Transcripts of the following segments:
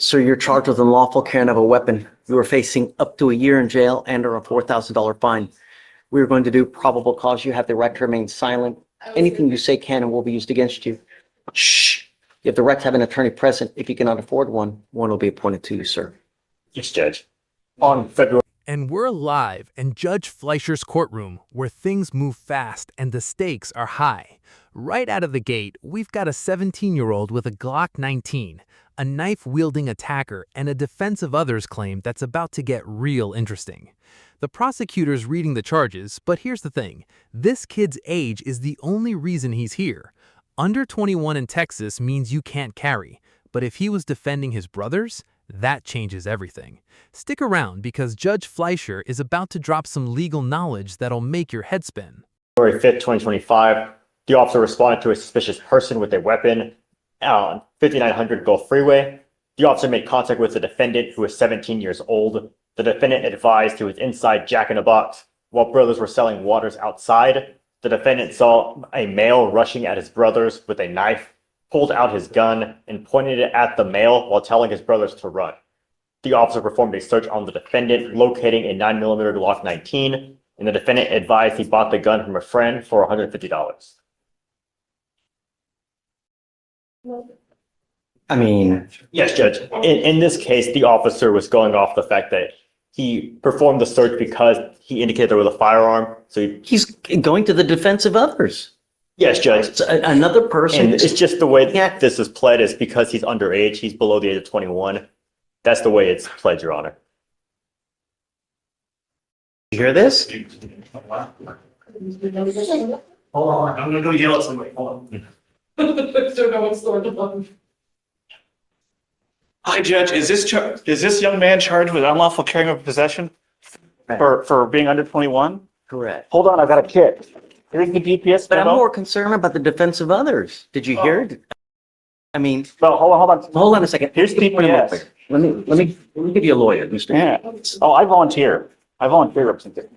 So you're charged with unlawful carrying of a weapon. You are facing up to a year in jail and or a $4,000 fine. We're going to do probable cause. You have the right to remain silent. Anything you say can and will be used against you. Shh. You have the right to have an attorney present. If you cannot afford one will be appointed to you, sir. Yes, Judge. On February. And we're live in Judge Fleischer's courtroom, where things move fast and the stakes are high. Right out of the gate, we've got a 17-year-old with a Glock 19, a knife-wielding attacker, and a defense of others claim that's about to get real interesting. The prosecutor's reading the charges, but here's the thing. This kid's age is the only reason he's here. Under 21 in Texas means you can't carry, but if he was defending his brothers, that changes everything. Stick around because Judge Fleischer is about to drop some legal knowledge that'll make your head spin. February 5th, 2025, the officer responded to a suspicious person with a weapon on 5900 Gulf Freeway. The officer made contact with the defendant, who was 17 years old. The defendant advised he was inside Jack in a Box while brothers were selling waters outside. The defendant saw a male rushing at his brothers with a knife, pulled out his gun, and pointed it at the male while telling his brothers to run. The officer performed a search on the defendant, locating a 9mm Glock 19, and the defendant advised he bought the gun from a friend for $150. I mean, Yes, Judge. In this case, the officer was going off the fact that he performed the search because he indicated there was a firearm. So he's going to the defense of others. Yes, Judge. It's another person. And it's just the way this is pled is because he's underage. He's below the age of 21. That's the way it's pled, Your Honor. You hear this? Hold on, I'm gonna go yell at somebody. Hold on. Don't know what's going on. Hi, Judge. Is this young man charged with unlawful carrying of possession for being under 21? Correct. Hold on, I've got a kit. Here's the GPS But I'm memo. more concerned about the defense of others. Did you hear it? I mean, No, hold on. hold on a second. Here's GPS. Let me give you a lawyer, Mr. Yeah. Oh, I volunteer representation.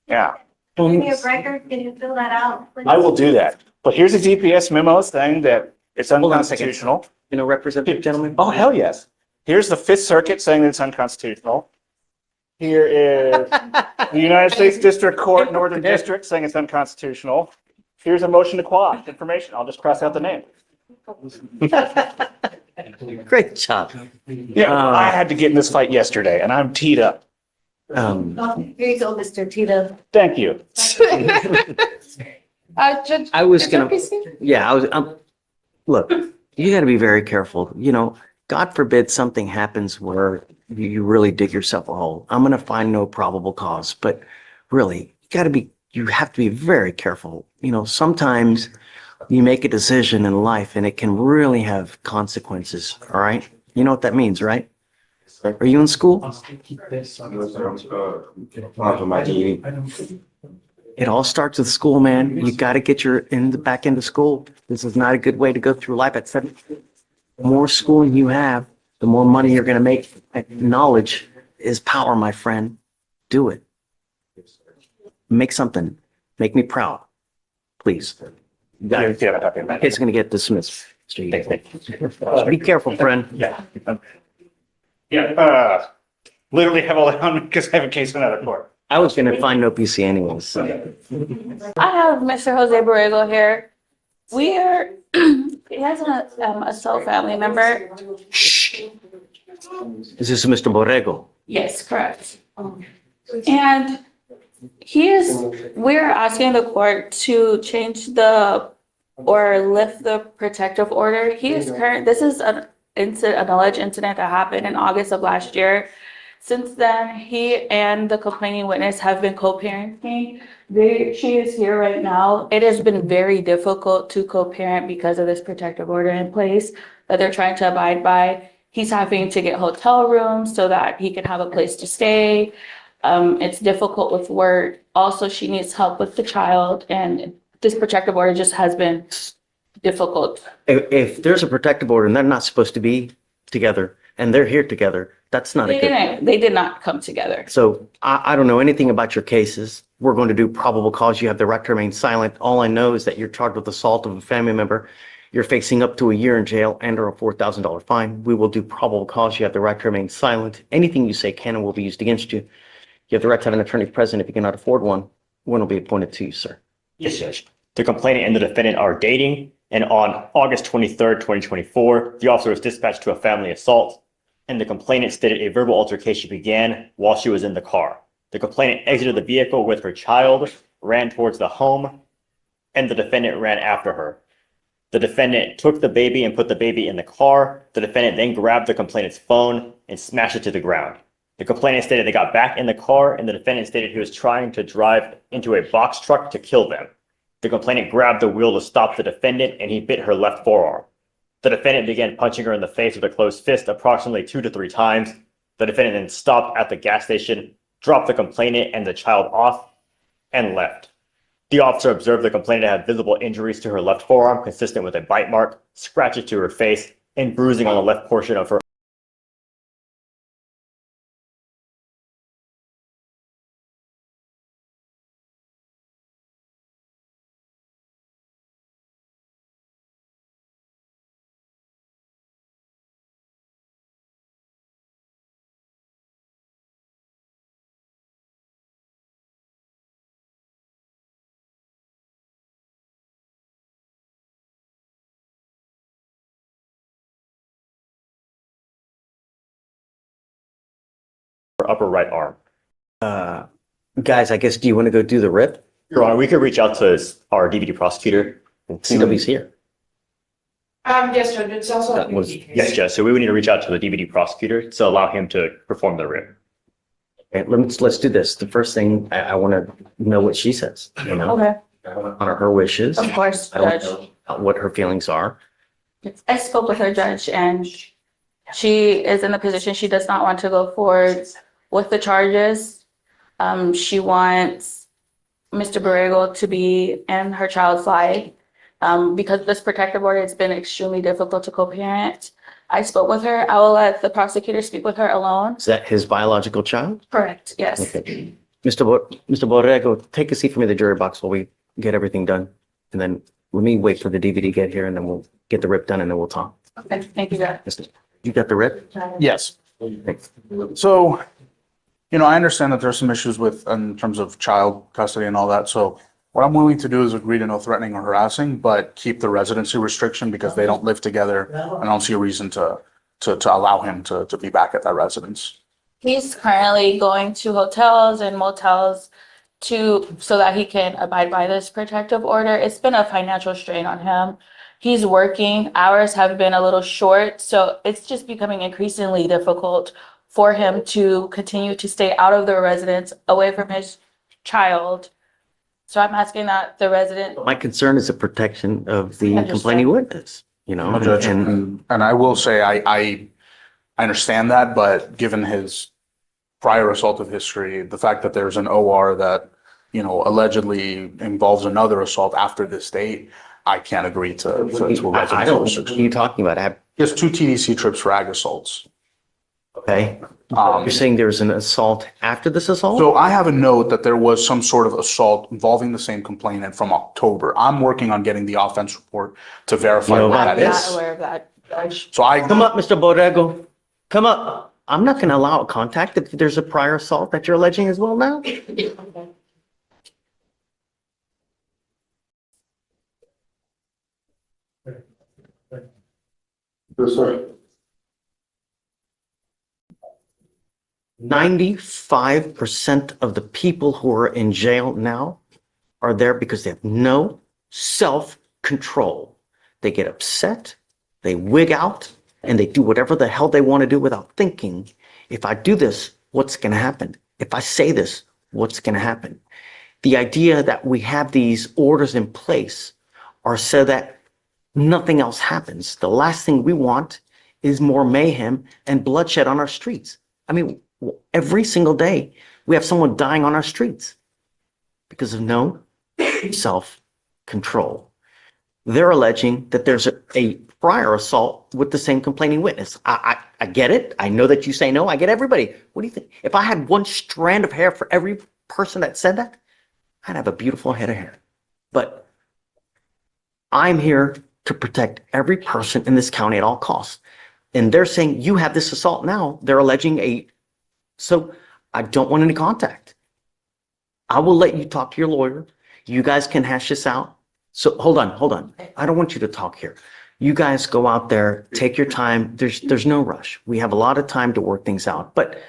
Yeah, Give me a record, can you fill that out? please? I will do that. But here's a GPS memo saying that it's Hold on a second. unconstitutional. You know, Representative gentleman? Oh, hell yes. Here's the Fifth Circuit saying that it's unconstitutional. Here is the United States District Court, Northern District, saying it's unconstitutional. Here's a motion to quash information. I'll just cross out the name. Great job. Yeah, I had to get in this fight yesterday and I'm teed up. Here you go, Mr. Tito. Thank you. Judge. I was is there gonna, PC? yeah, look, you gotta be very careful. You know, God forbid something happens where you really dig yourself a hole. I'm gonna find no probable cause, but really, you have to be very careful. You know, sometimes you make a decision in life and it can really have consequences, all right? You know what that means, right? Are you in school? It all starts with school, man. You got to get back into school. This is not a good way to go through life at 7. The more schooling you have, the more money you're going to make. Knowledge is power, my friend. Do it. Make something. Make me proud. Please. You got it. It's going to get dismissed. Be careful, friend. Yeah. Literally have all that on because I have a case in another court. I was going to find no PC anyways. So. I have Mr. Jose Borrego here. We are, he has an assault family member. Shh. Is this Mr. Borrego? Yes, correct. And we're asking the court to change or lift the protective order. This is an alleged incident that happened in August of last year. Since then, he and the complaining witness have been co-parenting. She is here right now. It has been very difficult to co-parent because of this protective order in place that they're trying to abide by. He's having to get hotel rooms so that he can have a place to stay. It's difficult with work. Also, she needs help with the child, and this protective order just has been difficult. If there's a protective order and they're not supposed to be together and they're here together, that's not a good. They did not come together. So I don't know anything about your cases. We're going to do probable cause. You have the right to remain silent. All I know is that you're charged with assault of a family member. You're facing up to a year in jail and or a $4,000 fine. We will do probable cause. You have the right to remain silent. Anything you say can and will be used against you. You have the right to have an attorney present. If you cannot afford one will be appointed to you, sir. Yes, Judge. The complainant and the defendant are dating, and on August 23rd, 2024, the officer was dispatched to a family assault, and the complainant stated a verbal altercation began while she was in the car. The complainant exited the vehicle with her child, ran towards the home, and the defendant ran after her. The defendant took the baby and put the baby in the car. The defendant then grabbed the complainant's phone and smashed it to the ground. The complainant stated they got back in the car, and the defendant stated he was trying to drive into a box truck to kill them. The complainant grabbed the wheel to stop the defendant, and he bit her left forearm. The defendant began punching her in the face with a closed fist approximately 2 to 3 times. The defendant then stopped at the gas station, dropped the complainant and the child off, and left. The officer observed the complainant had visible injuries to her left forearm consistent with a bite mark, scratches to her face, and bruising on the left portion of her upper right arm. Guys, I guess, do you want to go do the rip? Your Honor, we could reach out to our DVD prosecutor. CW's here. Yes, Judge, it's also. That was- Yes, Judge. So we would need to reach out to the DVD prosecutor to allow him to perform the rip. Okay, let's do this. The first thing, I want to know what she says, you know, Okay, honor her wishes. of course, I don't Judge. know what her feelings are. I spoke with her, Judge, and she is in the position she does not want to go forward with the charges. She wants Mr. Borrego to be in her child's life. Because this protective order, it's been extremely difficult to co-parent. I spoke with her. I will let the prosecutor speak with her alone. Is that his biological child? Correct, yes. Okay. Mr. Borrego, take a seat for me in the jury box while we get everything done. And then let me wait for the DVD to get here and then we'll get the rip done and then we'll talk. Okay, thank you, Judge. You got the rip? Yes. Thanks. So, I understand that there's some issues in terms of child custody and all that. So what I'm willing to do is agree to no threatening or harassing, but keep the residency restriction because they don't live together. And I don't see a reason to allow him to be back at that residence. He's currently going to hotels and motels so that he can abide by this protective order. It's been a financial strain on him. He's working, hours have been a little short, so it's just becoming increasingly difficult for him to continue to stay out of the residence, away from his child. So I'm asking that the resident, My concern is the protection of the Understand. complaining witness, Judge, and and I will say, I understand that, but given his prior assaultive history, the fact that there's an OR that, allegedly involves another assault after this date, I can't agree to a I residency don't, what are restriction. you talking about? He has 2 TDC trips for ag assaults. Okay. You're saying there's an assault after this assault? So I have a note that there was some sort of assault involving the same complainant from October. I'm working on getting the offense report to verify You know what about that I'm this? not is. aware of that, Judge. So I, Come up, Mr. Borrego. Come up. I'm not going to allow a contact if there's a prior assault that you're alleging as well now. Yes, sir. 95% of the people who are in jail now are there because they have no self-control. They get upset, they wig out, and they do whatever the hell they want to do without thinking. If I do this, what's going to happen? If I say this, what's going to happen? The idea that we have these orders in place are so that nothing else happens. The last thing we want is more mayhem and bloodshed on our streets. I mean, every single day we have someone dying on our streets because of no self-control. They're alleging that there's a prior assault with the same complaining witness. I get it. I know that you say no. I get everybody. What do you think? If I had one strand of hair for every person that said that, I'd have a beautiful head of hair. But I'm here to protect every person in this county at all costs. And they're saying you have this assault now. They're alleging so I don't want any contact. I will let you talk to your lawyer. You guys can hash this out. So hold on. I don't want you to talk here. You guys go out there, take your time. There's no rush. We have a lot of time to work things out. But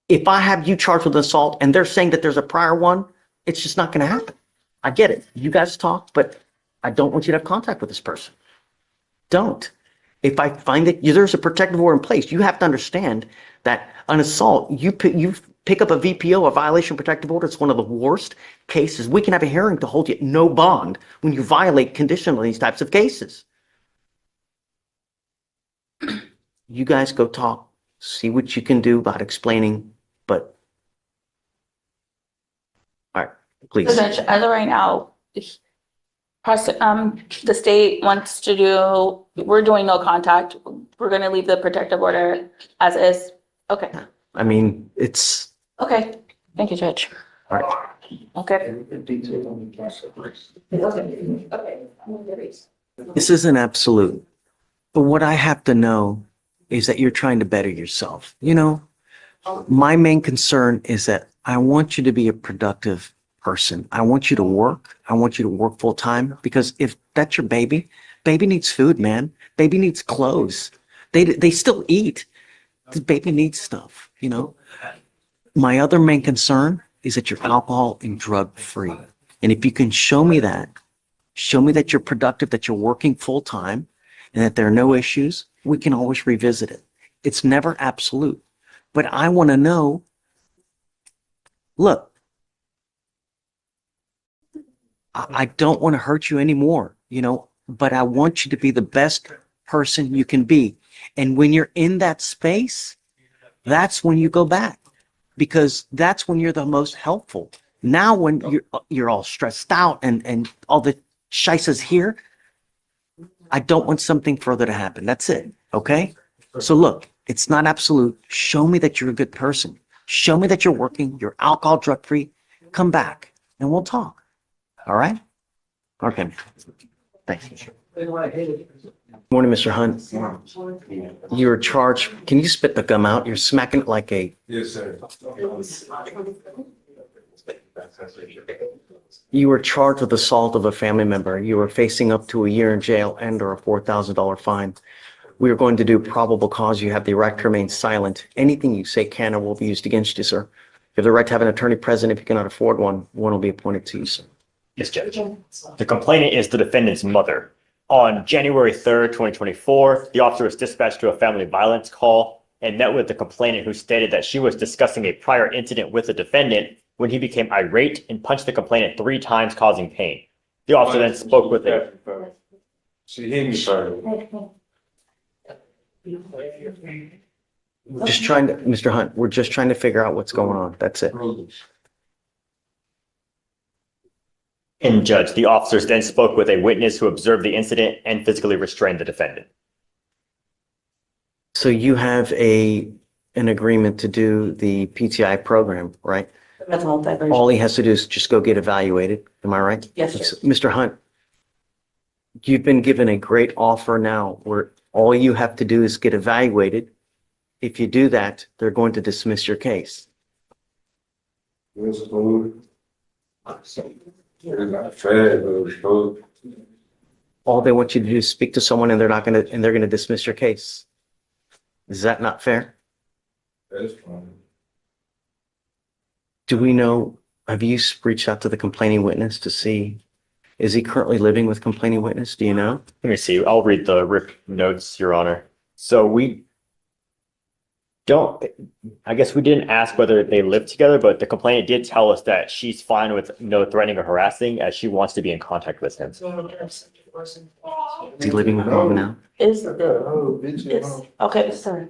if I have you charged with assault and they're saying that there's a prior one, it's just not going to happen. I get it. You guys talk, but I don't want you to have contact with this person. Don't. If I find that there's a protective order in place, you have to understand that an assault, you pick up a VPO, a violation of protective order, it's one of the worst cases. We can have a hearing to hold you at no bond when you violate condition on these types of cases. You guys go talk, see what you can do about explaining, but all right, please. Judge, as of right now, the state wants to we're doing no contact. We're gonna leave the protective order as is. Okay, I mean, it's okay. Thank you, Judge. all right. Okay. This isn't absolute, but what I have to know is that you're trying to better yourself. You know, my main concern is that I want you to be a productive person. I want you to work. I want you to work full time, because if that's your baby needs food, man. Baby needs clothes. They still eat. The baby needs stuff, you know. My other main concern is that you're alcohol and drug free. And if you can show me that you're productive, that you're working full time, and that there are no issues, we can always revisit it. It's never absolute. But I want to know, look, I don't want to hurt you anymore, you know, but I want you to be the best person you can be. And when you're in that space, that's when you go back, because that's when you're the most helpful. Now, when you're all stressed out and all the shice is here, I don't want something further to happen. That's it. Okay. So look, it's not absolute. Show me that you're a good person. Show me that you're working, you're alcohol, drug free. Come back and we'll talk. All right. Okay. Thanks. Morning, Mr. Hunt. You were charged. Can you spit the gum out? You're smacking it like a. Yes, sir. You were charged with assault of a family member. You were facing up to a year in jail and or a $4,000 fine. We are going to do probable cause. You have the right to remain silent. Anything you say can or will be used against you, sir. You have the right to have an attorney present. If you cannot afford one, one will be appointed to you, sir. Yes, Judge. The complainant is the defendant's mother. On January 3rd, 2024, the officer was dispatched to a family violence call and met with the complainant, who stated that she was discussing a prior incident with the defendant when he became irate and punched the complainant 3 times, causing pain. The officer then spoke with him. She hit me first. Just trying to, Mr. Hunt, we're just trying to figure out what's going on. That's it. And Judge, the officers then spoke with a witness who observed the incident and physically restrained the defendant. So you have an agreement to do the PTI program, right? Mental health diversion. All he has to do is just go get evaluated. Am I right? Yes, sir. Mr. Hunt, you've been given a great offer now where all you have to do is get evaluated. If you do that, they're going to dismiss your case. Yes, Lord. Not fair, but All they want you to do is speak to someone and they're going to dismiss your case. Is that not fair? that's fine. Do we know, have you reached out to the complaining witness to see, is he currently living with complaining witness? Do you know? Let me see. I'll read the RIP notes, Your Honor. So we don't, I guess we didn't ask whether they live together, but the complainant did tell us that she's fine with no threatening or harassing, as she wants to be in contact with him. Is he living with mom now? Okay, sorry.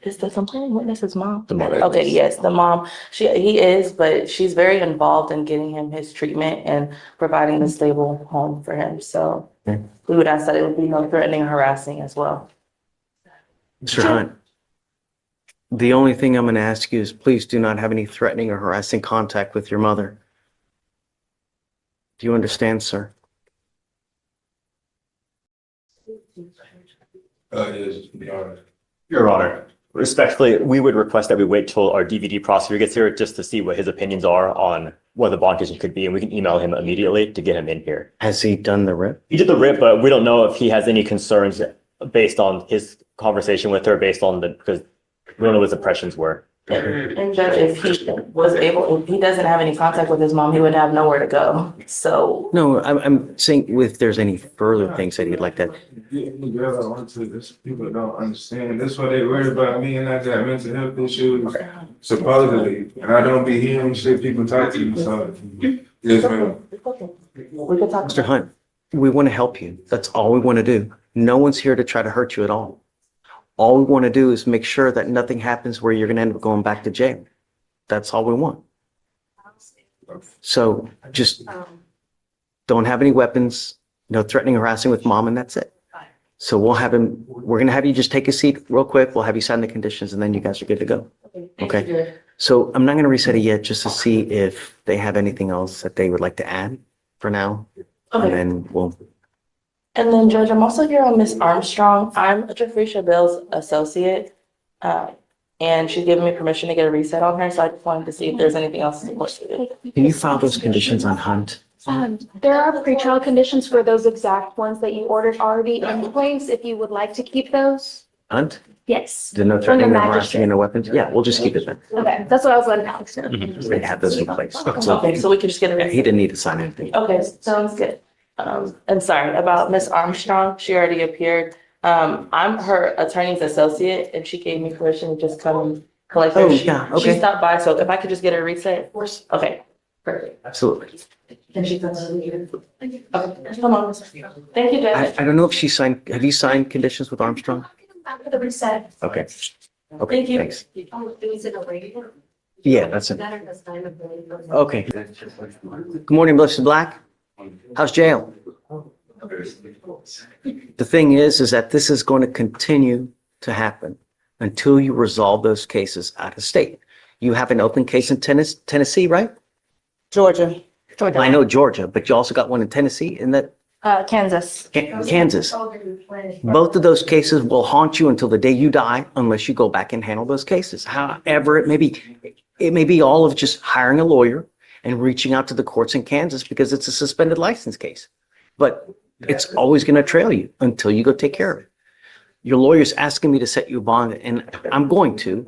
Is the complaining witness his mom? The mother. Okay, yes, the mom. He is, but she's very involved in getting him his treatment and providing a stable home for him. So Okay. we would ask that it would be no threatening or harassing as well. Mr. Hunt, the only thing I'm going to ask you is please do not have any threatening or harassing contact with your mother. Do you understand, sir? Yes, Your Honor. Your Honor, respectfully, we would request that we wait till our DVD prosecutor gets here just to see what his opinions are on what the bond condition could be, and we can email him immediately to get him in here. Has he done the rip? He did the rip, but we don't know if he has any concerns based on his conversation with her, because we don't know what his impressions were. And Judge, if he doesn't have any contact with his mom, he would have nowhere to go. So No, I'm saying if there's any further things that he'd like to. Girl, I want to, this people don't understand. That's why they worry about me and I got mental health issues, supposedly. And I don't be hearing shit people talk to me, so. Yes, ma'am. we could talk. Mr. Hunt, we want to help you. That's all we want to do. No one's here to try to hurt you at all. All we want to do is make sure that nothing happens where you're going to end up going back to jail. That's all we want. So just don't have any weapons, no threatening, harassing with mom, and that's it. So we're going to have you just take a seat real quick. We'll have you sign the conditions and then you guys are good to go. Okay. So I'm not going to reset it yet just to see if they have anything else that they would like to add for now. And Okay. then we'll, And then Judge, I'm also here on Miss Armstrong. I'm Jeffrey Bill's associate. And she's given me permission to get a reset on her, so I just wanted to see if there's anything else to support. can you file those conditions on Hunt? There are pretrial conditions for those exact ones that you ordered already in place, if you would like to keep those. Hunt? Yes. The no threatening, no harassing, and no weapons? Yeah, we'll just keep it then. Okay, that's what I was letting Alex know. They have those in place. Okay, so we can just get a Yeah, reset. he didn't need to sign anything. Okay, sounds good. And sorry about Miss Armstrong. She already appeared. I'm her attorney's associate and she gave me permission to just come and collect her. Oh, She- yeah, She okay. stopped by, so if I could just get a reset. Okay, perfect. Absolutely. And she's gonna leave. Okay, come on, Miss Armstrong. Thank you, Judge. I don't know if she signed, have you signed conditions with Armstrong? After the reset. Okay. Okay, Thank you. thanks. Oh, is it a radio? Yeah, that's it. Better this time of day. Okay. Good morning, Melissa Black. How's jail? The thing is that this is going to continue to happen until you resolve those cases out of state. You have an open case in Tennessee, right? Georgia. I know Georgia, but you also got one in Tennessee and that Kansas. Kansas. Both of those cases will haunt you until the day you die unless you go back and handle those cases. However, it may be all of just hiring a lawyer and reaching out to the courts in Kansas because it's a suspended license case. But it's always going to trail you until you go take care of it. Your lawyer's asking me to set you a bond and I'm going to.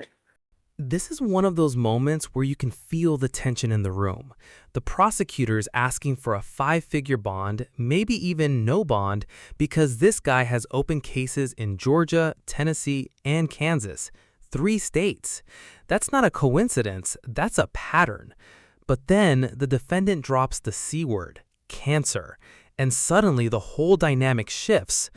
This is one of those moments where you can feel the tension in the room. The prosecutor's asking for a 5-figure bond, maybe even no bond, because this guy has open cases in Georgia, Tennessee, and Kansas, 3 states. That's not a coincidence, that's a pattern. But then the defendant drops the C word, cancer, and suddenly the whole dynamic shifts.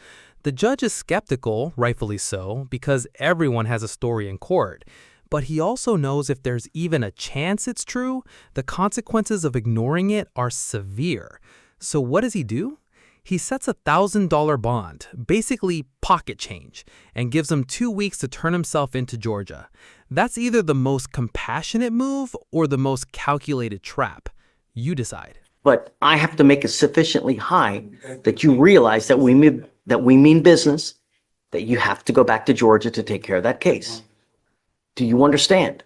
The judge is skeptical, rightfully so, because everyone has a story in court. But he also knows if there's even a chance it's true, the consequences of ignoring it are severe. So what does he do? He sets a $1,000 bond, basically pocket change, and gives him 2 weeks to turn himself into Georgia. That's either the most compassionate move or the most calculated trap. You decide. But I have to make it sufficiently high that you realize that we mean business, that you have to go back to Georgia to take care of that case. Do you understand?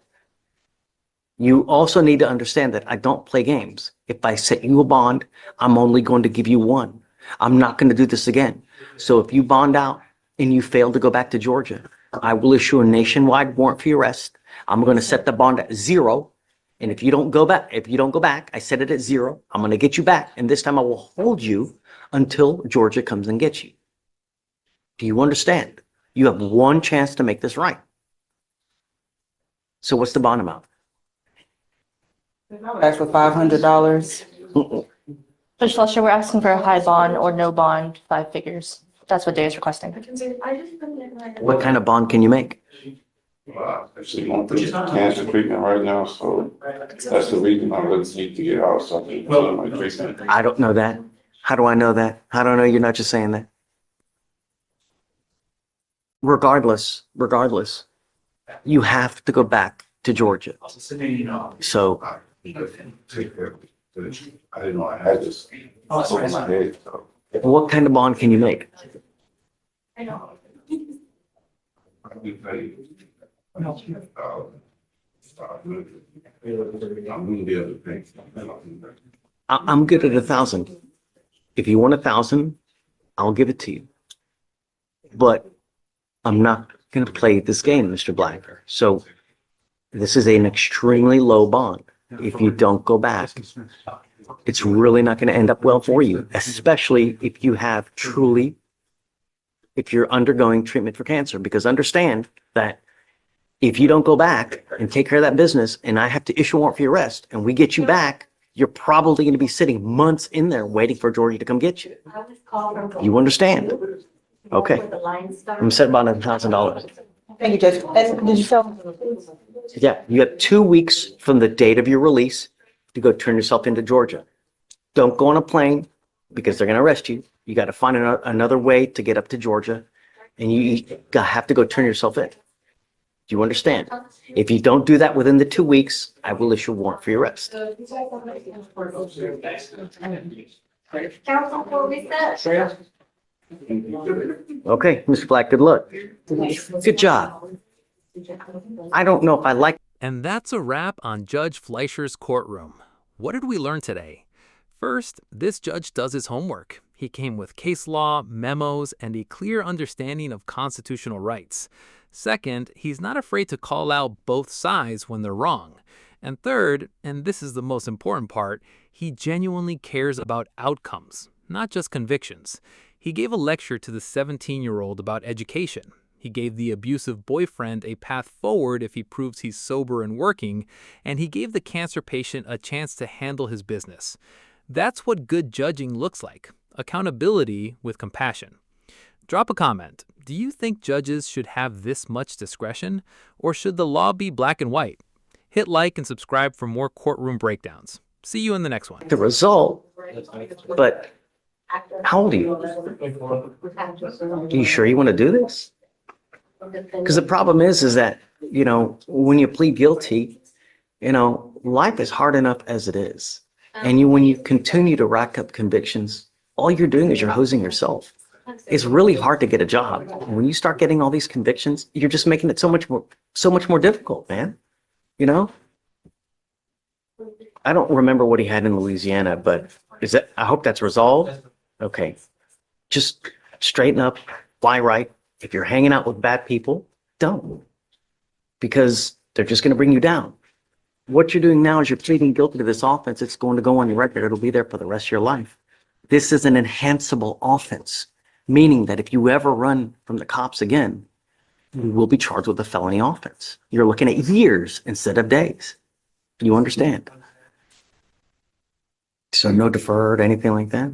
You also need to understand that I don't play games. If I set you a bond, I'm only going to give you one. I'm not going to do this again. So if you bond out and you fail to go back to Georgia, I will issue a nationwide warrant for your arrest. I'm going to set the bond at 0. And if you don't go back, I set it at 0. I'm going to get you back. And this time I will hold you until Georgia comes and gets you. Do you understand? You have one chance to make this right. So what's the bond amount? I would ask for $500. Judge Fleischer, we're asking for a high bond or no bond, 5 figures. That's what Day is requesting. What kind of bond can you make? Actually going through cancer treatment right now, so that's the reason I really need to get out, so I can do my treatment. I don't know that. How do I know that? How do I know you're not just saying that? Regardless, you have to go back to Georgia. So I didn't know I had this over my head, so. what kind of bond can you make? I'll be paid. I'm gonna be able to pay. I'm good at 1,000. If you want 1,000, I'll give it to you. But I'm not going to play this game, Mr. Black. So this is an extremely low bond. If you don't go back, it's really not going to end up well for you, especially if you have truly, if you're undergoing treatment for cancer. Because understand that if you don't go back and take care of that business and I have to issue a warrant for your arrest and we get you back, you're probably going to be sitting months in there waiting for Georgia to come get you. You understand? Okay. I'm set about $1,000. Thank you, Judge. And did you tell? Yeah, you have 2 weeks from the date of your release to go turn yourself into Georgia. Don't go on a plane because they're going to arrest you. You got to find another way to get up to Georgia, and you have to go turn yourself in. Do you understand? If you don't do that within the 2 weeks, I will issue a warrant for your arrest. Council, will we set? Okay, Mr. Black, good luck. Good job. I don't know if I like. And that's a wrap on Judge Fleischer's courtroom. What did we learn today? First, this judge does his homework. He came with case law, memos, and a clear understanding of constitutional rights. Second, he's not afraid to call out both sides when they're wrong. And third, and this is the most important part, he genuinely cares about outcomes, not just convictions. He gave a lecture to the 17-year-old about education. He gave the abusive boyfriend a path forward if he proves he's sober and working, and he gave the cancer patient a chance to handle his business. That's what good judging looks like, accountability with compassion. Drop a comment. Do you think judges should have this much discretion, or should the law be black and white? Hit like and subscribe for more courtroom breakdowns. See you in the next one. The result, but how old are you? Are you sure you want to do this? Because the problem is that, when you plead guilty, life is hard enough as it is. And when you continue to rack up convictions, all you're doing is you're hosing yourself. It's really hard to get a job. When you start getting all these convictions, you're just making it so much more difficult, man. I don't remember what he had in Louisiana, but I hope that's resolved. Okay. Just straighten up, fly right. If you're hanging out with bad people, don't. Because they're just going to bring you down. What you're doing now is you're pleading guilty to this offense. It's going to go on your record. It'll be there for the rest of your life. This is an enhanceable offense, meaning that if you ever run from the cops again, you will be charged with a felony offense. You're looking at years instead of days. Do you understand? So no deferred, anything like that?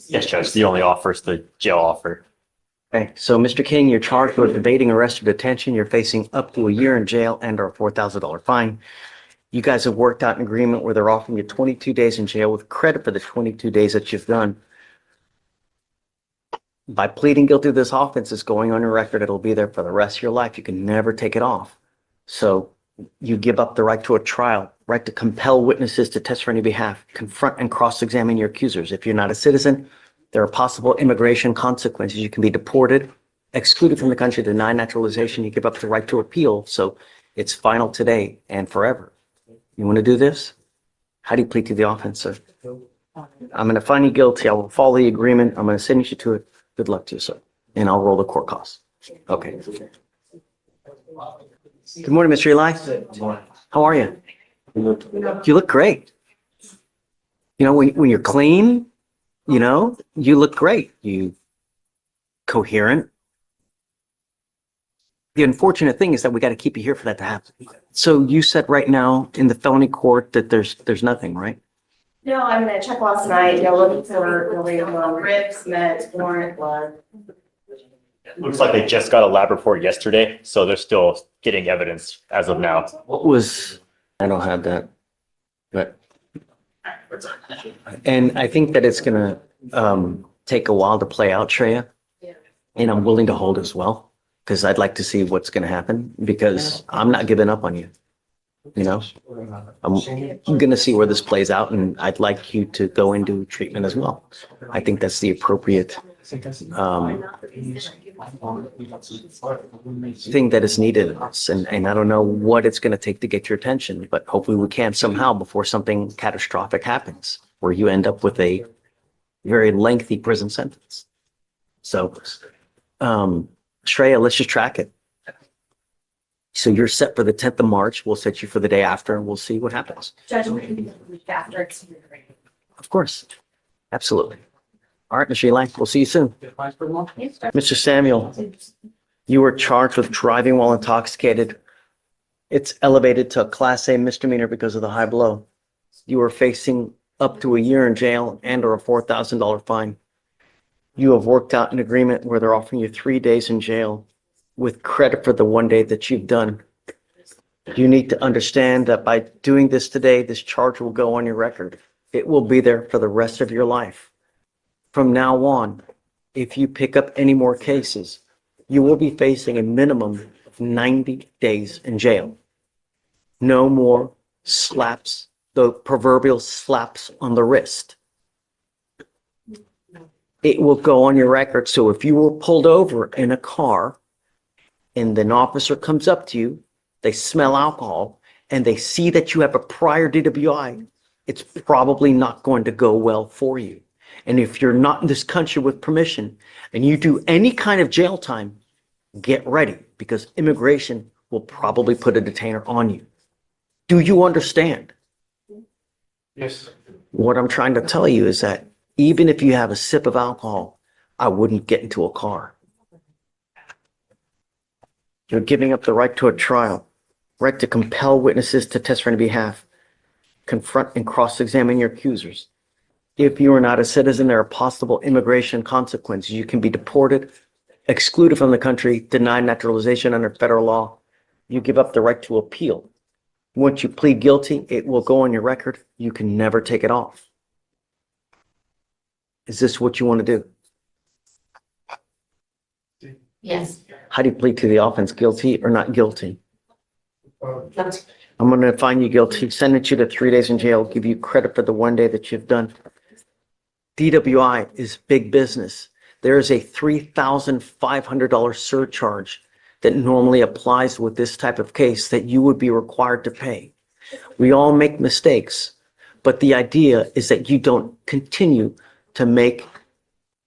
Yes, Judge, the only offer is the jail offer. Okay, so Mr. King, you're charged with evading arrest or detention. You're facing up to a year in jail and or a $4,000 fine. You guys have worked out an agreement where they're offering you 22 days in jail with credit for the 22 days that you've done. By pleading guilty to this offense, it's going on your record. It'll be there for the rest of your life. You can never take it off. So you give up the right to a trial, right to compel witnesses to test for any behalf, confront and cross-examine your accusers. If you're not a citizen, there are possible immigration consequences. You can be deported, excluded from the country, denied naturalization. You give up the right to appeal. So it's final today and forever. You want to do this? How do you plead to the offense, sir? I'm going to find you guilty. I will follow the agreement. I'm going to sentence you to it. Good luck to you, sir. And I'll roll the court costs. Okay. Good morning, Mr. Eli. How are you? You look great. When you're clean, you look great. You coherent. The unfortunate thing is that we got to keep you here for that to happen. So you said right now in the felony court that there's nothing, right? No, I'm gonna check last night, looking for ribs, meds, warrant, blood. Looks like they just got a lab report yesterday, so they're still getting evidence as of now. I don't have that, but, and I think that it's gonna take a while to play out, Shreya. And I'm willing to hold as well, because I'd like to see what's gonna happen, because I'm not giving up on you. I'm gonna see where this plays out, and I'd like you to go into treatment as well. I think that's the appropriate thing that is needed in us. And I don't know what it's going to take to get your attention, but hopefully we can somehow before something catastrophic happens, where you end up with a very lengthy prison sentence. So, Shreya, let's just track it. So you're set for the 10th of March. We'll set you for the day after and we'll see what happens. Judge, we can be the week after. Of course. Absolutely. All right, Ms. Lang, we'll see you soon. Mr. Samuel, you were charged with driving while intoxicated. It's elevated to a Class A misdemeanor because of the high blow. You are facing up to a year in jail and or a $4,000 fine. You have worked out an agreement where they're offering you 3 days in jail with credit for the 1 day that you've done. You need to understand that by doing this today, this charge will go on your record. It will be there for the rest of your life. From now on, if you pick up any more cases, you will be facing a minimum of 90 days in jail. No more slaps, the proverbial slaps on the wrist. It will go on your record. So if you were pulled over in a car and an officer comes up to you, they smell alcohol and they see that you have a prior DWI, it's probably not going to go well for you. And if you're not in this country with permission and you do any kind of jail time, get ready because immigration will probably put a detainer on you. Do you understand? Yes. What I'm trying to tell you is that even if you have a sip of alcohol, I wouldn't get into a car. You're giving up the right to a trial, right to compel witnesses to testify on your behalf, confront and cross-examine your accusers. If you are not a citizen, there are possible immigration consequences. You can be deported, excluded from the country, denied naturalization under federal law. You give up the right to appeal. Once you plead guilty, it will go on your record. You can never take it off. Is this what you want to do? Yes. How do you plead to the offense, guilty or not guilty? Guilty. I'm going to find you guilty, sentence you to 3 days in jail, give you credit for the 1 day that you've done. DWI is big business. There is a $3,500 surcharge that normally applies with this type of case that you would be required to pay. We all make mistakes, but the idea is that you don't continue to make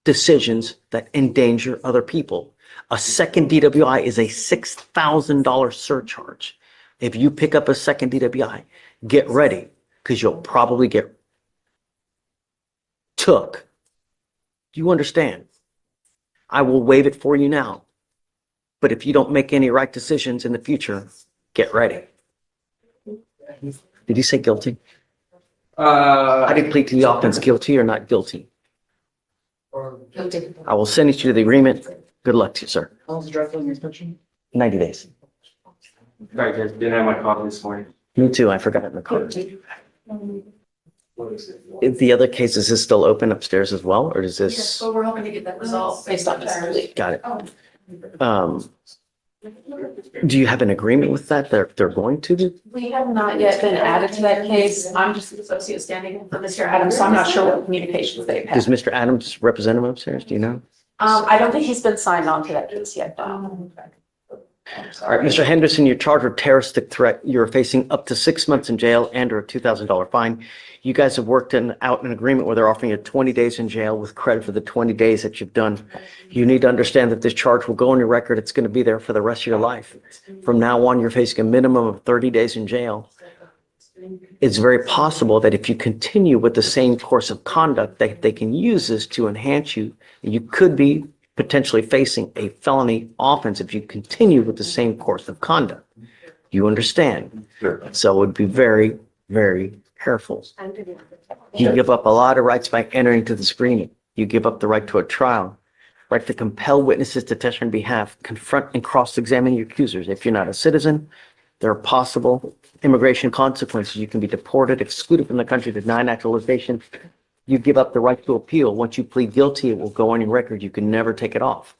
decisions that endanger other people. A second DWI is a $6,000 surcharge. If you pick up a second DWI, get ready because you'll probably get took. Do you understand? I will waive it for you now. But if you don't make any right decisions in the future, get ready. Did you say guilty? How do you plead to the offense, guilty or not guilty? Guilty. I will send you to the agreement. Good luck to you, sir. How long's the drug dealing inspection? 90 days. Sorry, guys, didn't have my coffee this morning. Me too. I forgot it in the car. If the other case, is this still open upstairs as well, or is Yes, this? but we're hoping to get that resolved based on this plea. Got it. Do you have an agreement with that? They're going to do? We have not yet been added to that case. I'm just an associate standing in for Mr. Adams, so I'm not sure what communications they've Does had. Mr. Adams represent him upstairs? Do you know? I don't think he's been signed on to that case yet, no. All right, Mr. Henderson, you're charged with terroristic threat. You're facing up to 6 months in jail and or a $2,000 fine. You guys have worked out an agreement where they're offering you 20 days in jail with credit for the 20 days that you've done. You need to understand that this charge will go on your record. It's going to be there for the rest of your life. From now on, you're facing a minimum of 30 days in jail. It's very possible that if you continue with the same course of conduct, that they can use this to enhance you. You could be potentially facing a felony offense if you continue with the same course of conduct. You understand? Sure. So it would be very, very careful. You give up a lot of rights by entering into this agreement. You give up the right to a trial, right to compel witnesses to testify on behalf, confront and cross-examine your accusers. If you're not a citizen, there are possible immigration consequences. You can be deported, excluded from the country, denied naturalization. You give up the right to appeal. Once you plead guilty, it will go on your record. You can never take it off.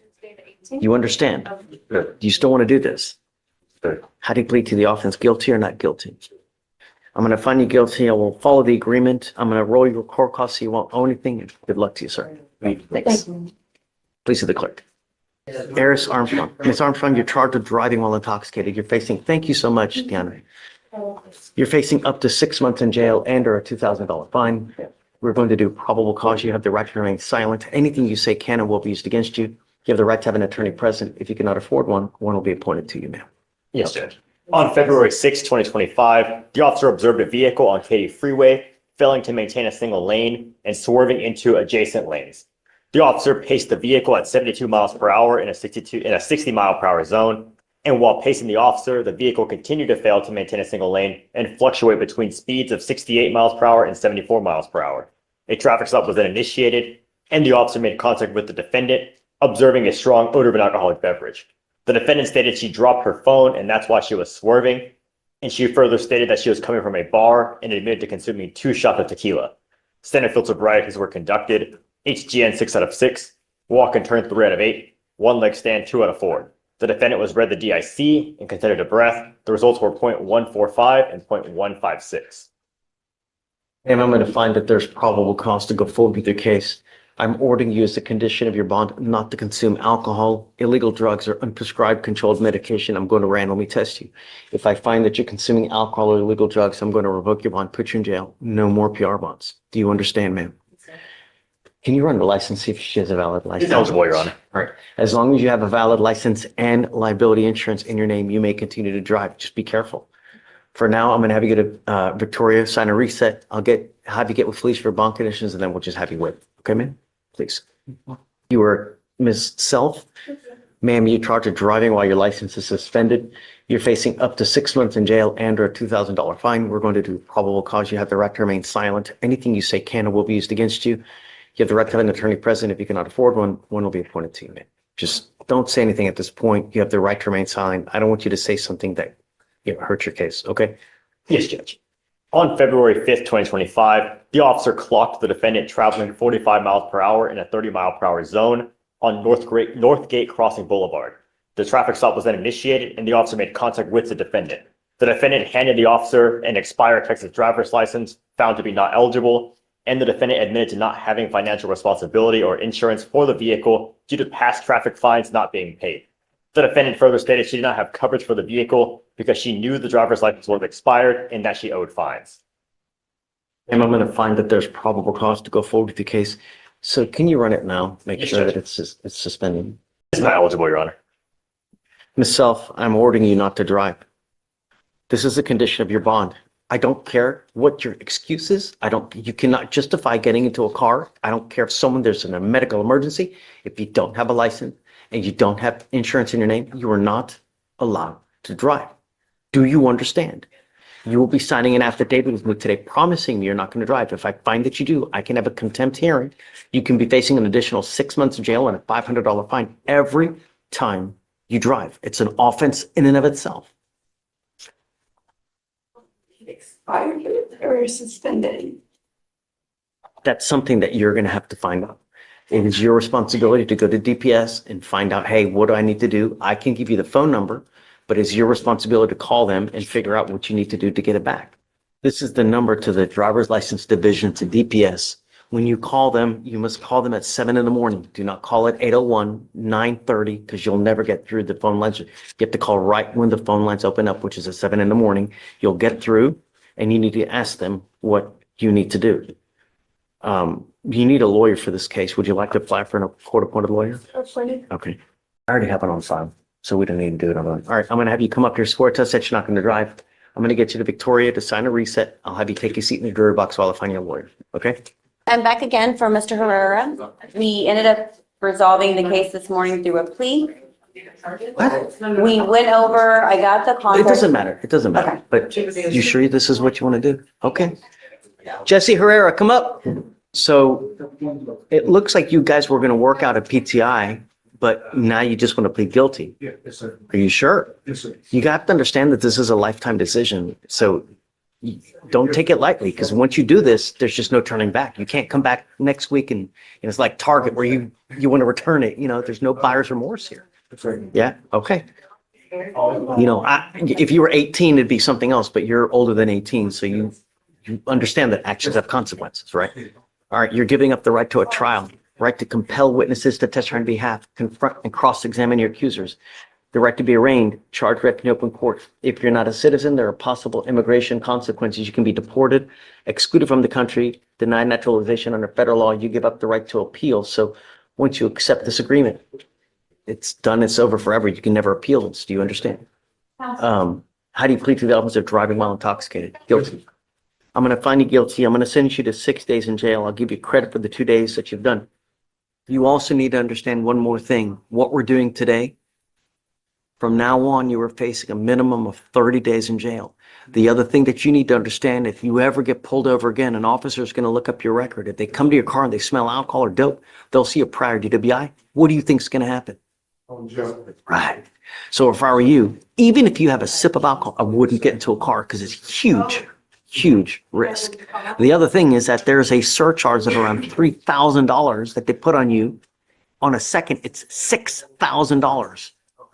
You understand? Sure. Do you still want to do this? Sure. How do you plead to the offense, guilty or not guilty? I'm going to find you guilty. I will follow the agreement. I'm going to roll your court costs so you won't owe anything. Good luck to you, sir. Thank you. Thanks. Please see the clerk. Eris Armstrong. Ms. Armstrong, you're charged with driving while intoxicated. You're facing, thank you so much, Deanna. You're facing up to 6 months in jail and or a $2,000 fine. We're going to do probable cause. You have the right to remain silent. Anything you say can and will be used against you. You have the right to have an attorney present. If you cannot afford one, one will be appointed to you, ma'am. Yes, Judge. On February 6, 2025, the officer observed a vehicle on Katy Freeway, failing to maintain a single lane and swerving into adjacent lanes. The officer paced the vehicle at 72 miles per hour in a 60 mile per hour zone. And while pacing the officer, the vehicle continued to fail to maintain a single lane and fluctuate between speeds of 68 miles per hour and 74 miles per hour. A traffic stop was then initiated, and the officer made contact with the defendant, observing a strong odor of an alcoholic beverage. The defendant stated she dropped her phone, and that's why she was swerving. And she further stated that she was coming from a bar and admitted to consuming 2 shots of tequila. Standard field sobrieties were conducted. HGN 6 out of 6, walk and turn 3 out of 8, one leg stand 2 out of 4. The defendant was read the DIC and considered a breath. The results were 0.145 and 0.156. And I'm going to find that there's probable cause to go forward with your case. I'm ordering you as a condition of your bond not to consume alcohol, illegal drugs, or unprescribed controlled medication. I'm going to randomly test you. If I find that you're consuming alcohol or illegal drugs, I'm going to revoke your bond, put you in jail. No more PR bonds. Do you understand, ma'am? Can you run the license, see if she has a valid license? It's eligible, Your Honor. All right. As long as you have a valid license and liability insurance in your name, you may continue to drive. Just be careful. For now, I'm going to have you go to Victoria, sign a reset. Have you get with Fleischer for bond conditions, and then we'll just have you wait. Okay, ma'am? Please. You are Ms. Self. Ma'am, you're charged with driving while your license is suspended. You're facing up to 6 months in jail and or a $2,000 fine. We're going to do probable cause. You have the right to remain silent. Anything you say can and will be used against you. You have the right to have an attorney present. If you cannot afford one, one will be appointed to you, ma'am. Just don't say anything at this point. You have the right to remain silent. I don't want you to say something that hurts your case, okay? Yes, Judge. On February 5th, 2025, the officer clocked the defendant traveling 45 miles per hour in a 30 mile per hour zone on Northgate Crossing Boulevard. The traffic stop was then initiated, and the officer made contact with the defendant. The defendant handed the officer an expired Texas driver's license, found to be not eligible, and the defendant admitted to not having financial responsibility or insurance for the vehicle due to past traffic fines not being paid. The defendant further stated she did not have coverage for the vehicle because she knew the driver's license was expired and that she owed fines. And I'm going to find that there's probable cause to go forward with the case. So can you run it now? Make Yes, sure Judge. that it's suspended. It's not eligible, Your Honor. Ms. Self, I'm ordering you not to drive. This is a condition of your bond. I don't care what your excuse is. You cannot justify getting into a car. I don't care if there's a medical emergency. If you don't have a license and you don't have insurance in your name, you are not allowed to drive. Do you understand? You will be signing an affidavit with me today promising me you're not going to drive. If I find that you do, I can have a contempt hearing. You can be facing an additional 6 months in jail and a $500 fine every time you drive. It's an offense in and of itself. Expired or suspended? That's something that you're going to have to find out. It is your responsibility to go to DPS and find out, hey, what do I need to do? I can give you the phone number, but it's your responsibility to call them and figure out what you need to do to get it back. This is the number to the driver's license division to DPS. When you call them, you must call them at 7 in the morning. Do not call at 8:01, 9:30, because you'll never get through the phone lines. You have to call right when the phone lines open up, which is at 7 in the morning. You'll get through and you need to ask them what you need to do. You need a lawyer for this case. Would you like to apply for a court-appointed lawyer? Okay. I already have it on file, so we don't need to do it on. All right, I'm going to have you come up here, swear to us that you're not going to drive. I'm going to get you to Victoria to sign a reset. I'll have you take a seat in the jury box while I find your lawyer, okay? I'm back again for Mr. Herrera. We ended up resolving the case this morning through a plea. We went over, I got the It contract. doesn't matter. It doesn't matter. Okay. But you sure this is what you want to do? Okay. Jesse Herrera, come up. So it looks like you guys were going to work out a PTI, but now you just want to plead guilty. Yeah, yes, sir. Are you sure? Yes, sir. You got to understand that this is a lifetime decision. So don't take it lightly, because once you do this, there's just no turning back. You can't come back next week and it's like Target where you want to return it. There's no buyer's remorse here. Yeah. Okay. If you were 18, it'd be something else, but you're older than 18. So you understand that actions have consequences, right? All right. You're giving up the right to a trial. right to compel witnesses to testify on behalf, confront and cross-examine your accusers, the right to be arraigned, charged, read in open court. If you're not a citizen, there are possible immigration consequences. You can be deported, excluded from the country, denied naturalization under federal law. You give up the right to appeal. So once you accept this agreement, it's done, it's over forever. You can never appeal this. Do you understand? How do you plead to the offense of driving while intoxicated? Guilty. I'm going to find you guilty. I'm going to sentence you to 6 days in jail. I'll give you credit for the 2 days that you've done. You also need to understand one more thing. What we're doing today, from now on, you are facing a minimum of 30 days in jail. The other thing that you need to understand, if you ever get pulled over again, an officer is going to look up your record. If they come to your car and they smell alcohol or dope, they'll see a prior DWI. What do you think is going to happen? Right. So if I were you, even if you have a sip of alcohol, I wouldn't get into a car because it's huge risk. The other thing is that there's a surcharge of around $3,000 that they put on you. On a second, it's $6,000.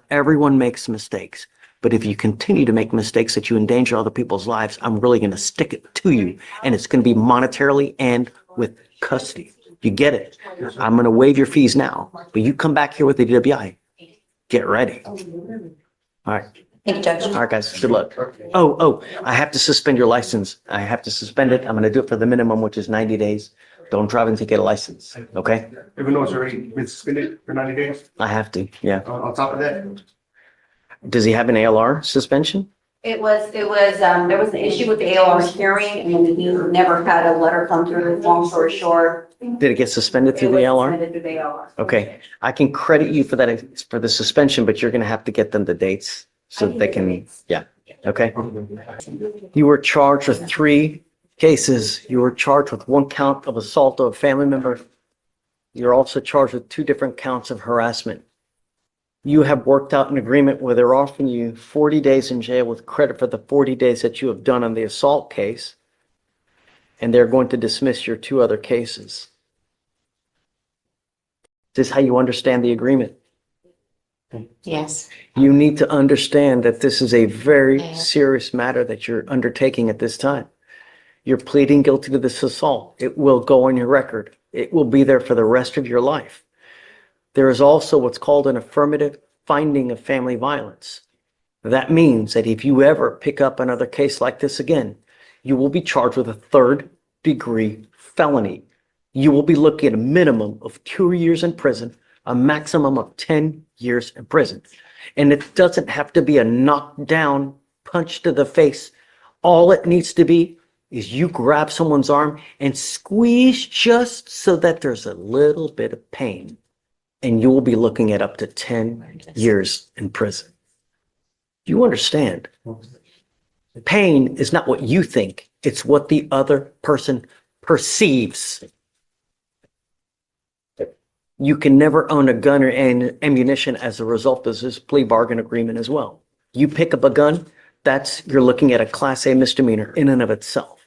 Everyone makes mistakes. But if you continue to make mistakes that you endanger other people's lives, I'm really going to stick it to you. And it's going to be monetarily and with custody. You get it? I'm going to waive your fees now. But you come back here with the DWI. Get ready. All right. Thank you, Judge. All right, guys. Good luck. Oh, I have to suspend your license. I have to suspend it. I'm going to do it for the minimum, which is 90 days. Don't drive until you get a license. Okay? Even though it's already been suspended for 90 days? I have to. Yeah. On top of that? Does he have an ALR suspension? There was an issue with the ALR hearing and he never had a letter come through, long story short. Did it get suspended through the ALR? Suspended through the ALR. Okay. I can credit you for that, for the suspension, but you're going to have to get them the dates so that they can, yeah. Okay. You were charged with 3 cases. You were charged with 1 count of assault of a family member. You're also charged with 2 different counts of harassment. You have worked out an agreement where they're offering you 40 days in jail with credit for the 40 days that you have done on the assault case. And they're going to dismiss your 2 other cases. This is how you understand the agreement. Yes. You need to understand that this is a very serious matter that you're undertaking at this time. You're pleading guilty to this assault. It will go on your record. It will be there for the rest of your life. There is also what's called an affirmative finding of family violence. That means that if you ever pick up another case like this again, you will be charged with a 3rd-degree felony. You will be looking at a minimum of 2 years in prison, a maximum of 10 years in prison. And it doesn't have to be a knockdown punch to the face. All it needs to be is you grab someone's arm and squeeze just so that there's a little bit of pain. And you will be looking at up to 10 years in prison. Do you understand? Pain is not what you think. It's what the other person perceives. You can never own a gun or ammunition as a result of this plea bargain agreement as well. You pick up a gun, you're looking at a Class A misdemeanor in and of itself.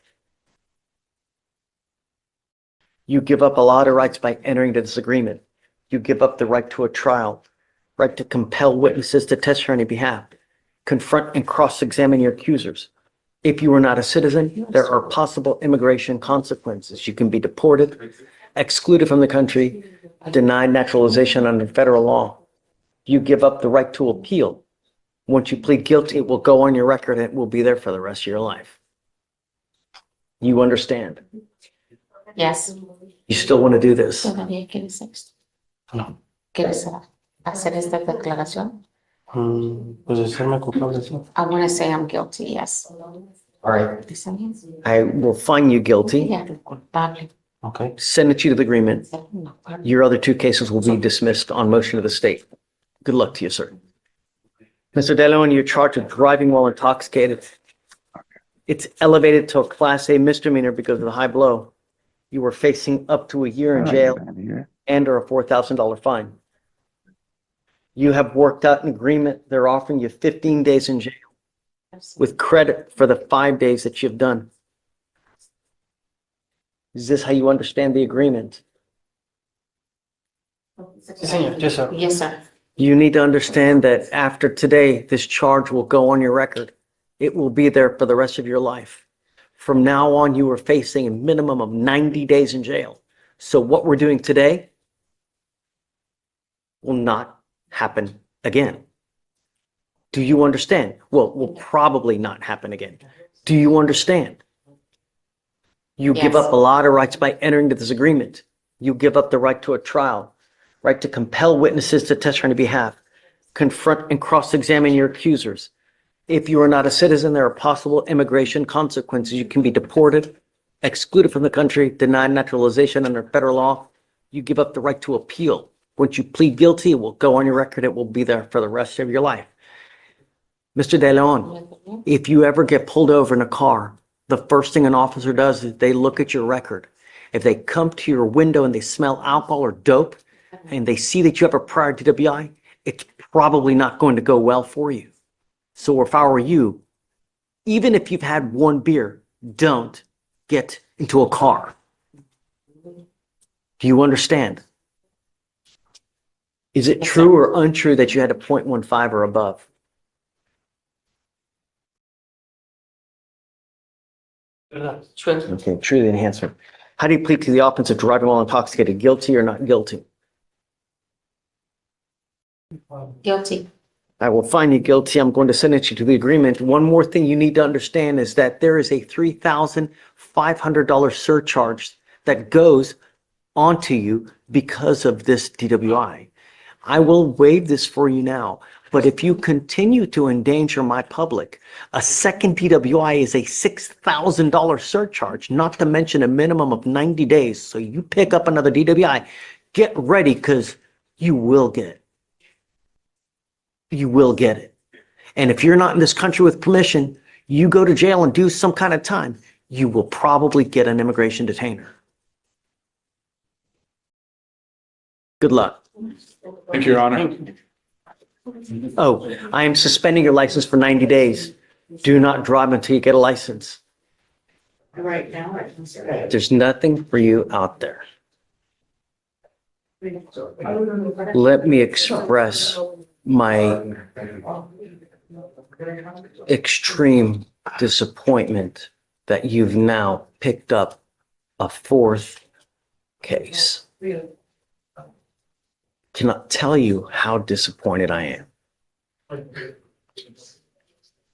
You give up a lot of rights by entering into this agreement. You give up the right to a trial, right to compel witnesses to testify on your behalf, confront and cross-examine your accusers. If you are not a citizen, there are possible immigration consequences. You can be deported, excluded from the country, denied naturalization under federal law. You give up the right to appeal. Once you plead guilty, it will go on your record and it will be there for the rest of your life. You understand? Yes. You still want to do this? ¿Todavía quieres esto? No. ¿Quieres hacer esta declaración? Pues hacerme culpable, sí. I want to say I'm guilty, yes. All right. ¿Está bien? I will find you guilty, Yeah, culpable. Okay. send you to the agreement. Your other 2 cases will be dismissed on motion of the state. Good luck to you, sir. Mr. De Leon, you're charged with driving while intoxicated. It's elevated to a Class A misdemeanor because of the high blow. You were facing up to a year in jail and or a $4,000 fine. You have worked out an agreement. They're offering you 15 days in jail with credit for the 5 days that you've done. Is this how you understand the agreement? Sí, señor. Yes, sir. Yes, sir. You need to understand that after today, this charge will go on your record. It will be there for the rest of your life. From now on, you are facing a minimum of 90 days in jail. So what we're doing today will not happen again. Do you understand? Well, will probably not happen again. Do you understand? You give Yes. up a lot of rights by entering into this agreement. You give up the right to a trial, right to compel witnesses to testify on your behalf, confront and cross-examine your accusers. If you are not a citizen, there are possible immigration consequences. You can be deported, excluded from the country, denied naturalization under federal law. You give up the right to appeal. Once you plead guilty, it will go on your record. It will be there for the rest of your life. Mr. De Leon, if you ever get pulled over in a car, the first thing an officer does is they look at your record. If they come to your window and they smell alcohol or dope and they see that you have a prior DWI, it's probably not going to go well for you. So if I were you, even if you've had one beer, don't get into a car. Do you understand? Is it true or untrue that you had a 0.15 or above? Okay, true, the enhancement. How do you plead to the offense of driving while intoxicated? Guilty or not guilty? Guilty. I will find you guilty. I'm going to sentence you to the agreement. One more thing you need to understand is that there is a $3,500 surcharge that goes onto you because of this DWI. I will waive this for you now, but if you continue to endanger my public, a second DWI is a $6,000 surcharge, not to mention a minimum of 90 days. So you pick up another DWI, get ready because you will get it. You will get it. And if you're not in this country with permission, you go to jail and do some kind of time, you will probably get an immigration detainer. Good luck. Thank you, Your Honor. Oh, I am suspending your license for 90 days. Do not drive until you get a license. Right now, I can say. There's nothing for you out there. Let me express my extreme disappointment that you've now picked up a fourth case. Cannot tell you how disappointed I am.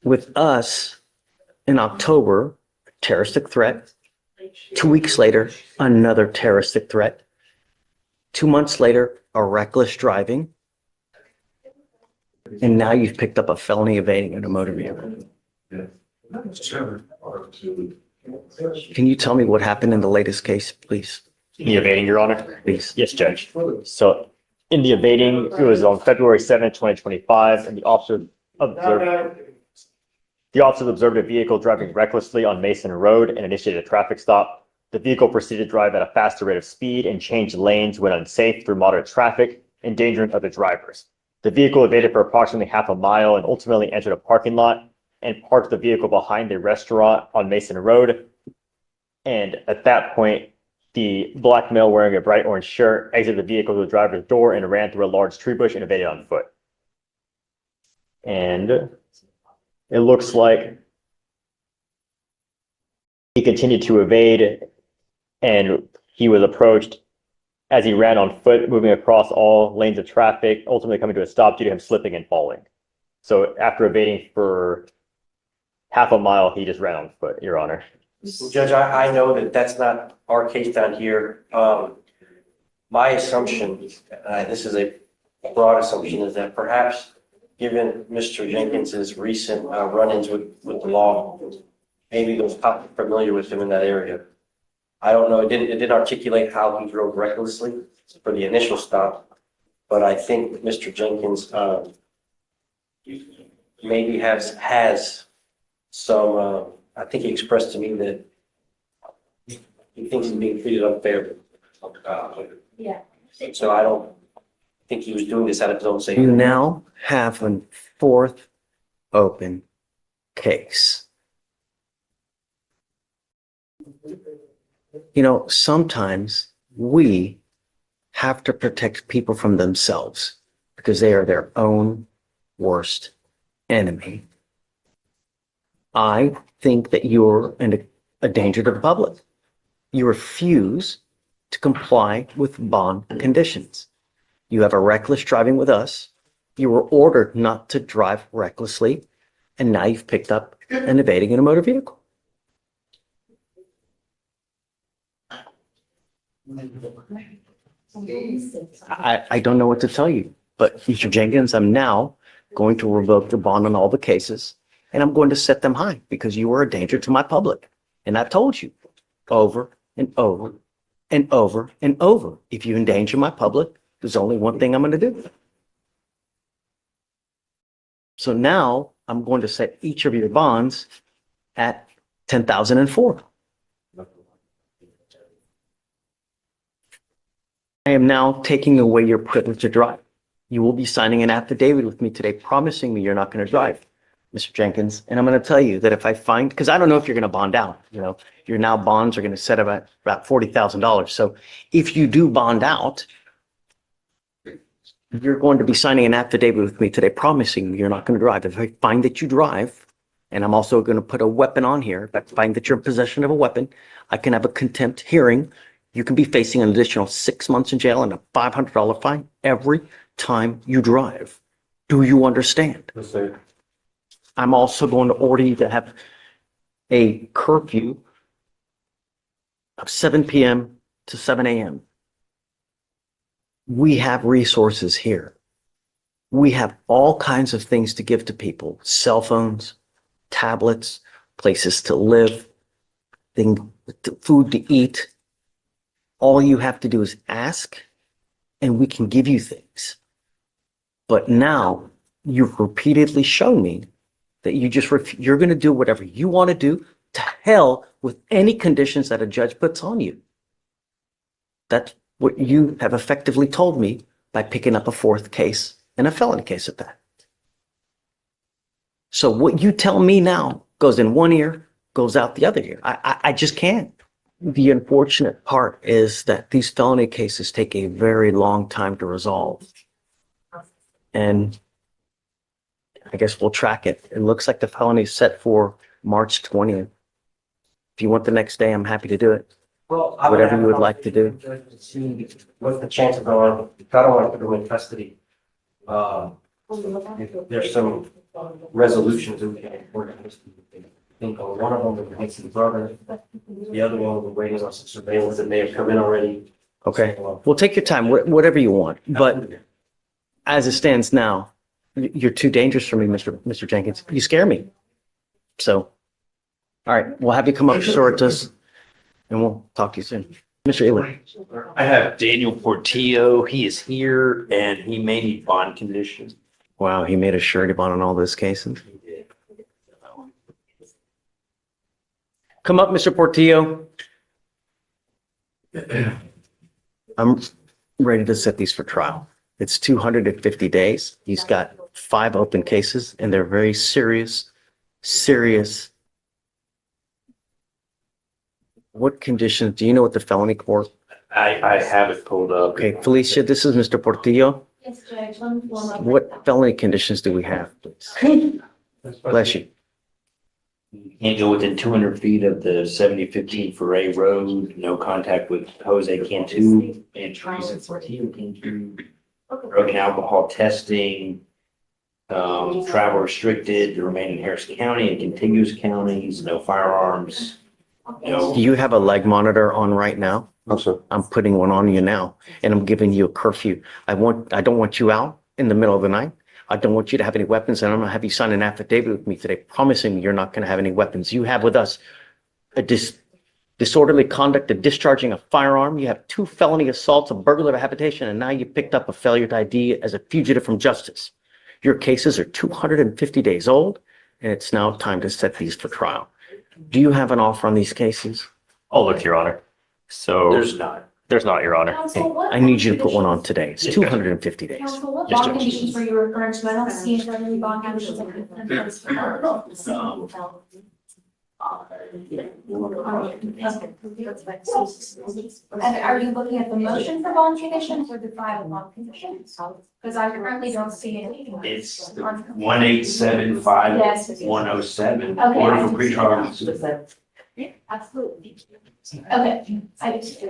With us, in October, a terroristic threat. 2 weeks later, another terroristic threat. 2 months later, a reckless driving. And now you've picked up a felony evading in a motor vehicle. Can you tell me what happened in the latest case, please? The evading, Your Honor? Please. Yes, Judge. So in the evading, it was on February 7th, 2025, and the officers observed a vehicle driving recklessly on Mason Road and initiated a traffic stop. The vehicle proceeded to drive at a faster rate of speed and changed lanes when unsafe through moderate traffic, endangering other drivers. The vehicle evaded for approximately half a mile and ultimately entered a parking lot and parked the vehicle behind a restaurant on Mason Road. And at that point, the black male wearing a bright orange shirt exited the vehicle to the driver's door and ran through a large tree bush and evaded on foot. And it looks like he continued to evade, and he was approached as he ran on foot, moving across all lanes of traffic, ultimately coming to a stop due to him slipping and falling. So after evading for half a mile, he just ran on foot, Your Honor. Judge, I know that that's not our case down here. My assumption, this is a broad assumption, is that perhaps given Mr. Jenkins's recent run-ins with the law, maybe those cops are familiar with him in that area. I don't know, it didn't articulate how he drove recklessly for the initial stop, but I think Mr. Jenkins maybe has some, I think he expressed to me that he thinks he's being treated unfairly. Yeah. So I don't think he was doing this out of his own safety. You now have a fourth open case. You know, sometimes we have to protect people from themselves because they are their own worst enemy. I think that you're a danger to the public. You refuse to comply with bond conditions. You have a reckless driving with us. You were ordered not to drive recklessly, and now you've picked up and evading in a motor vehicle. I don't know what to tell you, but Mr. Jenkins, I'm now going to revoke the bond on all the cases, and I'm going to set them high because you are a danger to my public. And I've told you over and over and over and over, if you endanger my public, there's only one thing I'm going to do. So now I'm going to set each of your bonds at 10,004. I am now taking away your privilege to drive. You will be signing an affidavit with me today promising me you're not going to drive, Mr. Jenkins. And I'm going to tell you that if I find, because I don't know if you're going to bond out, your now bonds are going to set about $40,000. So if you do bond out, you're going to be signing an affidavit with me today promising me you're not going to drive. If I find that you drive, and I'm also going to put a weapon on here, if I find that you're in possession of a weapon, I can have a contempt hearing. You can be facing an additional 6 months in jail and a $500 fine every time you drive. Do you understand? Yes, sir. I'm also going to order you to have a curfew of 7 p.m. to 7 a.m. We have resources here. We have all kinds of things to give to people: cell phones, tablets, places to live, food to eat. All you have to do is ask, and we can give you things. But now you've repeatedly shown me that you're going to do whatever you want to do. To hell with any conditions that a judge puts on you. That's what you have effectively told me by picking up a fourth case and a felony case at that. So what you tell me now goes in one ear, goes out the other ear. I just can't. The unfortunate part is that these felony cases take a very long time to resolve. And I guess we'll track it. It looks like the felony is set for March 20th. If you want the next day, I'm happy to do it. Well, I Whatever have you would like to do. to see what the chances are. I don't want to put them in custody. If there's some resolutions that we can work on. I think on one of them, we're waiting for the brother. The other one, we're waiting on some surveillance that may have come in already. Okay. Well, take your time, whatever you want. But as it stands now, you're too dangerous for me, Mr. Jenkins. You scare me. So, all right, we'll have you come up short to us, and we'll talk to you soon. Mr. Ely. I have Daniel Portillo. He is here, and he may need bond conditions. Wow, he made a surety bond on all those cases. Come up, Mr. Portillo. I'm ready to set these for trial. It's 250 days. He's got 5 open cases, and they're very serious. What conditions? Do you know what the felony court? I have it pulled up. Okay, Felicia, this is Mr. Portillo. Yes, Judge. Let me pull up. What felony conditions do we have, please? Bless you. Can't go within 200 feet of the 7015 Foray Road. No contact with Jose Cantu and Teresa Portillo Cantu. Drug and alcohol testing. Travel restricted to remain in Harris County and contiguous counties. No firearms. No. Do you have a leg monitor on right now? No, sir. I'm putting one on you now, and I'm giving you a curfew. I don't want you out in the middle of the night. I don't want you to have any weapons, and I'm going to have you sign an affidavit with me today promising me you're not going to have any weapons. You have with us a disorderly conduct, a discharging a firearm. You have 2 felony assaults, a burglary of habitation, and now you picked up a failure to ID as a fugitive from justice. Your cases are 250 days old, and it's now time to set these for trial. Do you have an offer on these cases? Oh, look, Your Honor. So There's not. there's not, Your Honor. Counsel, what I need you to put one on today. It's 250 days. Counsel, what Yes, bond Judge. conditions were you referring to? I don't see if there are any bond conditions. And are you looking at the motion for bond conditions or the file bond conditions? Because I currently don't see it. It's 1875107. Okay. Order for pretrial. Yeah, absolutely. Okay. I just.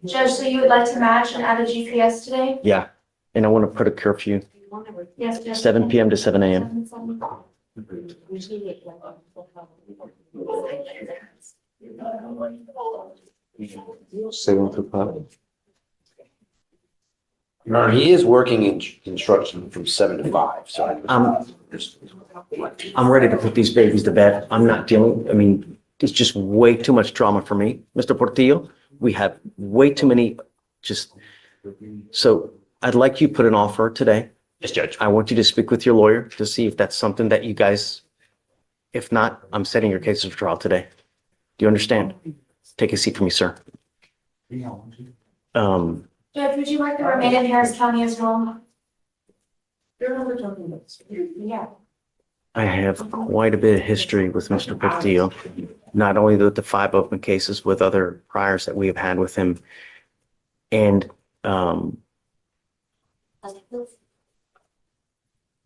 Judge, so you would like to match and add a GPS today? Yeah, and I want to put a curfew, Yes, Judge. 7 PM to 7 AM. 7 o'clock. Or he is working in construction from 7 to 5, so. I'm ready to put these babies to bed. I'm not dealing, I mean, it's just way too much drama for me. Mr. Portillo, we have way too many, so I'd like you to put an offer today. Yes, Judge. I want you to speak with your lawyer to see if that's something that you guys, if not, I'm setting your cases for trial today. Do you understand? Take a seat for me, sir. Judge, would you like to remain in Harris County as well? Yeah. I have quite a bit of history with Mr. Portillo, not only with the 5 open cases, with other priors that we have had with him. And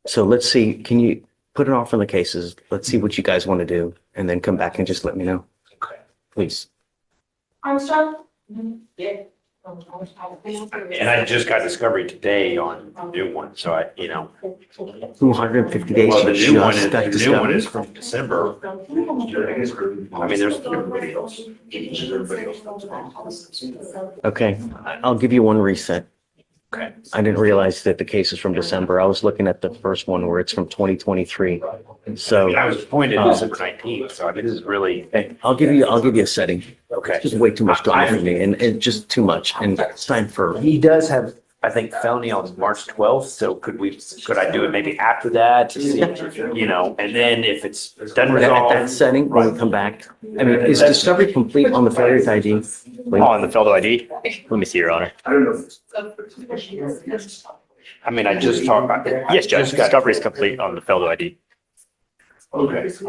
so let's see, can you put an offer on the cases? Let's see what you guys want to do and then come back and just let me know. Please. Armstrong? And I just got discovery today on the new one, so 250 days, well, the you new one just got the new one discovered. is from December. I mean, there's everybody else. Okay, I'll give you one reset. Okay. I didn't realize that the case is from December. I was looking at the first one where it's from 2023. So I was appointed December 19th, so I mean, this is really, okay, I'll give you a setting. okay. It's just way too much drama for me and just too much. And it's time for, He does have, I think, felony on March 12th, so could I do it maybe after that to see, and then if it's done at that resolved. setting, when we come back. I mean, is discovery complete on the failure to ID? On the Feldo ID? Let me see, Your Honor. I mean, I just talked about. Yes, Judge. Discovery is complete on the Feldo ID. Okay. It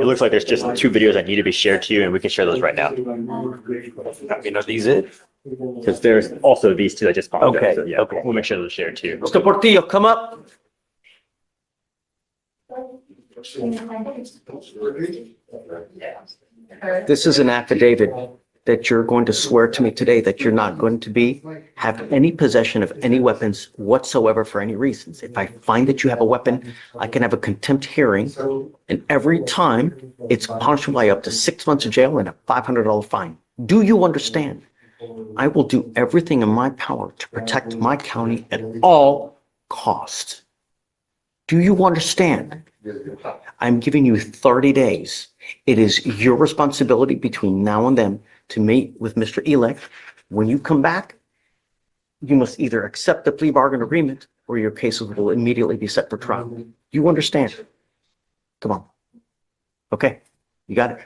looks like there's just 2 videos that need to be shared to you, and we can share those right now. I mean, are these it? Because there's also these 2 that just popped up. Okay, So, yeah, okay. we'll make sure those are shared too. Mr. Portillo, come up. This is an affidavit that you're going to swear to me today that you're not going to have any possession of any weapons whatsoever for any reasons. If I find that you have a weapon, I can have a contempt hearing, and every time it's punishable by up to 6 months of jail and a $500 fine. Do you understand? I will do everything in my power to protect my county at all costs. Do you understand? I'm giving you 30 days. It is your responsibility between now and then to meet with Mr. Elek. When you come back, you must either accept the plea bargain agreement or your case will immediately be set for trial. Do you understand? Come on. Okay, you got it.